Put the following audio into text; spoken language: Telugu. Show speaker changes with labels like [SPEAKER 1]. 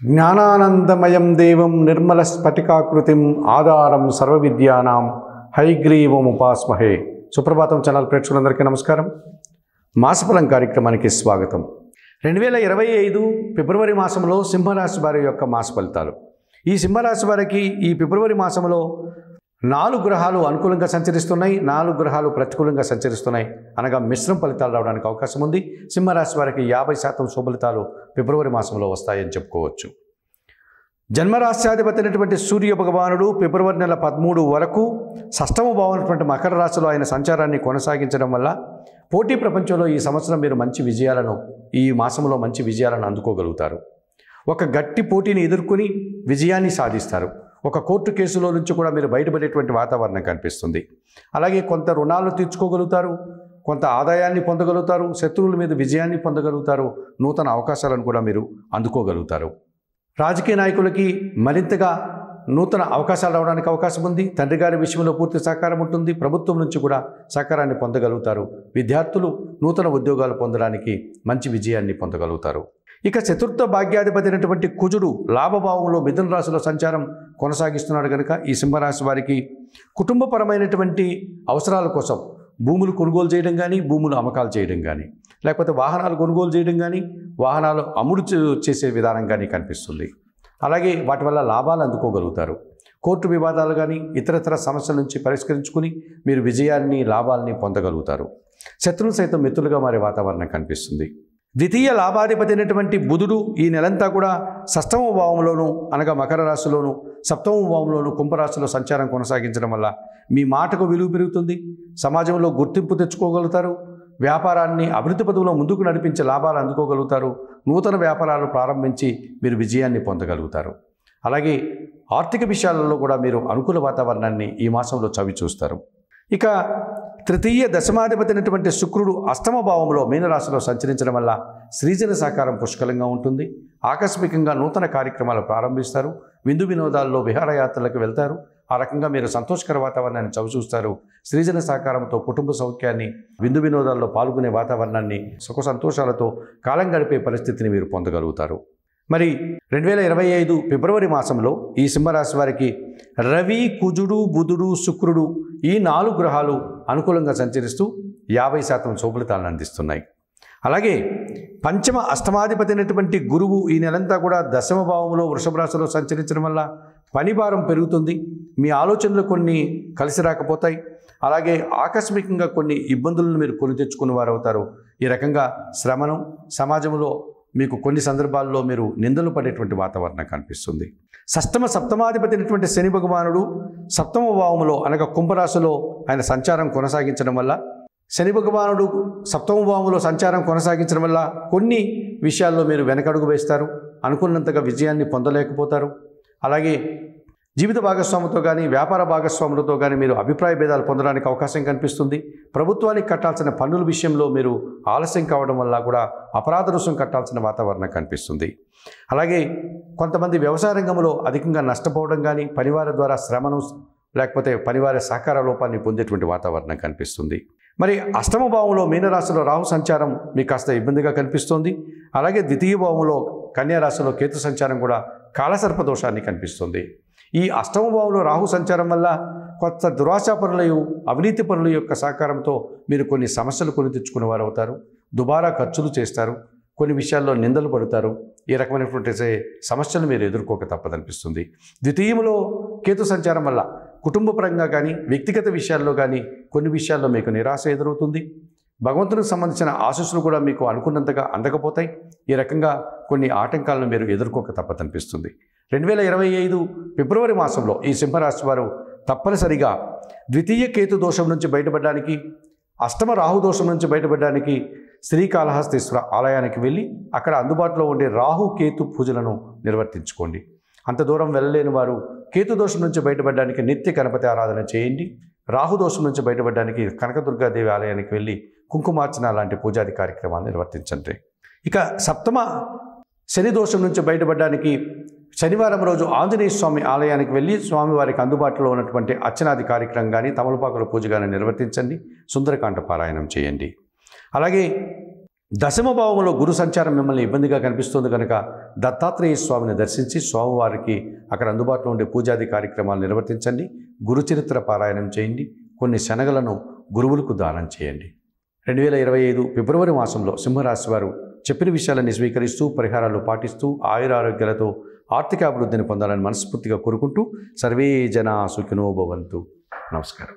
[SPEAKER 1] జ్ఞానానందమయం దేవం నిర్మలస్ఫటికాకృతిం ఆధారం సర్వవిద్యానాం హయగ్రీవముపాస్మహే. సుప్రభాతం ఛానల్ ప్రేక్షకులందరికీ నమస్కారం. మాసఫలం కార్యక్రమానికి స్వాగతం. 2025 ఫిబ్రవరి మాసంలో సింహరాశి వారి యొక్క మాస ఫలితాలు. ఈ సింహరాశి వారికి ఈ ఫిబ్రవరి మాసంలో 4 గ్రహాలు అనుకూలంగా సంచరిస్తున్నాయి, 4 గ్రహాలు ప్రతికూలంగా సంచరిస్తున్నాయి. అనగా మిశ్రమ ఫలితాలు రావడానికి అవకాశం ఉంది. సింహరాశి వారికి 50% శుభఫలితాలు ఫిబ్రవరి మాసంలో వస్తాయని చెప్పుకోవచ్చు. జన్మరాశ్యాధిపతి అయినటువంటి సూర్య భగవానుడు ఫిబ్రవరి నెల 13 వరకు షష్టమ భావమైనటువంటి మకర రాశిలో ఆయన సంచారాన్ని కొనసాగించడం వల్ల పోటీ ప్రపంచంలో ఈ సంవత్సరం మీరు ఈ మాసంలో మంచి విజయాలను అందుకోగలుగుతారు. ఒక గట్టి పోటీని ఎదుర్కొని విజయాన్ని సాధిస్తారు. ఒక కోర్టు కేసులో నుంచి కూడా మీరు బయటపడేటువంటి వాతావరణం కనిపిస్తుంది. అలాగే కొంత రుణాలు తీర్చుకోగలుగుతారు, కొంత ఆదాయాన్ని పొందగలుగుతారు, శత్రువుల మీద విజయాన్ని పొందగలుగుతారు, నూతన అవకాశాలను కూడా మీరు అందుకోగలుగుతారు. రాజకీయ నాయకులకి మరింతగా నూతన అవకాశాలు రావడానికి అవకాశం ఉంది. తండ్రి గారి విషయంలో పూర్తి సహకారం ఉంటుంది. ప్రభుత్వం నుంచి కూడా సహకారాన్ని పొందగలుగుతారు. విద్యార్థులు నూతన ఉద్యోగాలు పొందడానికి మంచి విజయాన్ని పొందగలుగుతారు. ఇక చతుర్థ భాగ్యాధిపతి అయినటువంటి కుజుడు లాభభావంలో మిథున రాశిలో సంచారం కొనసాగిస్తున్నాడు కనుక ఈ సింహరాశి వారికి కుటుంబపరమైనటువంటి అవసరాల కోసం భూములు కొనుగోలు చేయడం కానీ, భూములు అమ్మకాలు చేయడం కానీ, లేకపోతే వాహనాలు కొనుగోలు చేయడం కానీ, వాహనాలు అమ్ముడు చేసే విధానం కానీ కనిపిస్తుంది. అలాగే వాటి వల్ల లాభాలు అందుకోగలుగుతారు. కోర్టు వివాదాలు కానీ ఇతరతర సమస్యల నుంచి పరిష్కరించుకుని మీరు విజయాన్ని, లాభాలని పొందగలుగుతారు. శత్రువులు సైతం మిత్రులుగా మారే వాతావరణం కనిపిస్తుంది. ద్వితీయ లాభాధిపతి అయినటువంటి బుధుడు ఈ నెలంతా కూడా షష్టమ భావంలోను అనగా మకర రాశిలోను, సప్తమ భావంలోను కుంభరాశిలో సంచారం కొనసాగించడం వల్ల మీ మాటకు విలువ పెరుగుతుంది. సమాజంలో గుర్తింపు తెచ్చుకోగలుగుతారు. వ్యాపారాన్ని అభివృద్ధి పదవిలో ముందుకు నడిపించే లాభాలు అందుకోగలుగుతారు. నూతన వ్యాపారాలు ప్రారంభించి మీరు విజయాన్ని పొందగలుగుతారు. అలాగే ఆర్థిక విషయాలలో కూడా మీరు అనుకూల వాతావరణాన్ని ఈ మాసంలో చవి చూస్తారు. ఇక తృతీయ దశమాధిపతి అయినటువంటి శుక్రుడు అష్టమ భావంలో మీనరాశిలో సంచరించడం వల్ల సృజన సహకారం పుష్కలంగా ఉంటుంది. ఆకస్మికంగా నూతన కార్యక్రమాలు ప్రారంభిస్తారు. విందు వినోదాల్లో విహారయాత్రలకు వెళ్తారు. ఆ రకంగా మీరు సంతోషకర వాతావరణాన్ని చవిచూస్తారు. సృజన సహకారంతో కుటుంబ సౌఖ్యాన్ని, విందు వినోదాల్లో పాల్గొనే వాతావరణాన్ని, సుఖ సంతోషాలతో కాలం గడిపే పరిస్థితిని మీరు పొందగలుగుతారు. మరి 2025 ఫిబ్రవరి మాసంలో ఈ సింహరాశి వారికి రవి, కుజుడు, బుధుడు, శుక్రుడు ఈ 4 గ్రహాలు అనుకూలంగా సంచరిస్తూ 50% శుభఫలితాలను అందిస్తున్నాయి. అలాగే పంచమ అష్టమాధిపతి అయినటువంటి గురువు ఈ నెలంతా కూడా దశమ భావంలో వృషభ రాశిలో సంచరించడం వల్ల పని భారం పెరుగుతుంది. మీ ఆలోచనలు కొన్ని కలిసి రాకపోతాయి. అలాగే ఆకస్మికంగా కొన్ని ఇబ్బందులను మీరు కొని తెచ్చుకునే వారు అవుతారు. ఈ రకంగా శ్రమను సమాజంలో మీకు కొన్ని సందర్భాల్లో మీరు నిందలు పడేటువంటి వాతావరణం కనిపిస్తుంది. సప్తమాధిపతి అయినటువంటి శని భగవానుడు సప్తమ భావంలో అనగా కుంభరాశిలో ఆయన సంచారం కొనసాగించడం వల్ల శని భగవానుడు సప్తమ భావంలో సంచారం కొనసాగించడం వల్ల కొన్ని విషయాల్లో మీరు వెనకడుగు వేస్తారు. అనుకున్నంతగా విజయాన్ని పొందలేకపోతారు. అలాగే జీవిత భాగస్వామితో కానీ, వ్యాపార భాగస్వాములతో కానీ మీరు అభిప్రాయ భేదాలు పొందడానికి అవకాశం కనిపిస్తుంది. ప్రభుత్వానికి కట్టాల్సిన పన్నుల విషయంలో మీరు ఆలస్యం కావడం వల్ల కూడా అపరాధ రుసుం కట్టాల్సిన వాతావరణం కనిపిస్తుంది. అలాగే కొంతమంది వ్యవసాయ రంగంలో అధికంగా నష్టపోవడం కానీ, పనివారి ద్వారా శ్రమను లేకపోతే పనివారి సహకార లోపాన్ని పొందేటువంటి వాతావరణం కనిపిస్తుంది. మరి అష్టమ భావంలో మీనరాశిలో రాహు సంచారం మీకు కాస్త ఇబ్బందిగా కనిపిస్తుంది. అలాగే ద్వితీయ భావంలో కన్యా రాశిలో కేతు సంచారం కూడా కాలసర్ప దోషాన్ని కనిపిస్తుంది. ఈ అష్టమ భావంలో రాహు సంచారం వల్ల కొత్త దురాశాపరులు, అవినీతి పరుల యొక్క సహకారంతో మీరు కొన్ని సమస్యలు కొని తెచ్చుకునే వారు అవుతారు. దుబారా ఖర్చులు చేస్తారు. కొన్ని విషయాల్లో నిందలు పడతారు. ఈ రకమైనటువంటి సమస్యలు మీరు ఎదుర్కోక తప్పదనిపిస్తుంది. ద్వితీయంలో కేతు సంచారం వల్ల కుటుంబపరంగా కానీ, వ్యక్తిగత విషయాల్లో కానీ కొన్ని విషయాల్లో మీకు నిరాశ ఎదురవుతుంది. భగవంతునికి సంబంధించిన ఆశీస్సులు కూడా మీకు అనుకున్నంతగా అందకపోతాయి. ఈ రకంగా కొన్ని ఆటంకాలను మీరు ఎదుర్కోక తప్పదనిపిస్తుంది. 2025 ఫిబ్రవరి మాసంలో ఈ సింహరాశి వారు తప్పనిసరిగా ద్వితీయ కేతు దోషం నుంచి బయటపడడానికి, అష్టమ రాహు దోషం నుంచి బయటపడడానికి శ్రీకాళహస్తీశ్వర ఆలయానికి వెళ్ళి అక్కడ అందుబాటులో ఉండే రాహు కేతు పూజలను నిర్వర్తించుకోండి. అంత దూరం వెళ్ళలేని వారు కేతు దోషం నుంచి బయటపడడానికి నిత్య గణపతి ఆరాధన చేయండి. రాహు దోషం నుంచి బయటపడడానికి కనకదుర్గాదేవి ఆలయానికి వెళ్ళి కుంకుమార్చన లాంటి పూజాది కార్యక్రమాలు నిర్వర్తించండి. ఇక సప్తమ శని దోషం నుంచి బయటపడడానికి శనివారం రోజు ఆంజనేయ స్వామి ఆలయానికి వెళ్ళి స్వామివారికి అందుబాటులో ఉన్నటువంటి అర్చనాది కార్యక్రమం కానీ, తమలపాకుల పూజ కానీ నిర్వర్తించండి. సుందరకాండ పారాయణం చేయండి. అలాగే దశమ భావంలో గురు సంచారం మిమ్మల్ని ఇబ్బందిగా కనిపిస్తుంది కనుక దత్తాత్రేయ స్వామిని దర్శించి స్వామివారికి అక్కడ అందుబాటులో ఉండే పూజాది కార్యక్రమాలు నిర్వర్తించండి. గురు చరిత్ర పారాయణం చేయండి. కొన్ని శనగలను గురువులకు దానం చేయండి. 2025 ఫిబ్రవరి మాసంలో సింహరాశి వారు చెప్పిన విషయాలన్నీ స్వీకరిస్తూ పరిహారాలు పాటిస్తూ ఆయురారోగ్యాలతో ఆర్థిక అభివృద్ధిని పొందాలని మనస్ఫూర్తిగా కోరుకుంటూ సర్వే జనా సుఖినో భవంతు. నమస్కారం.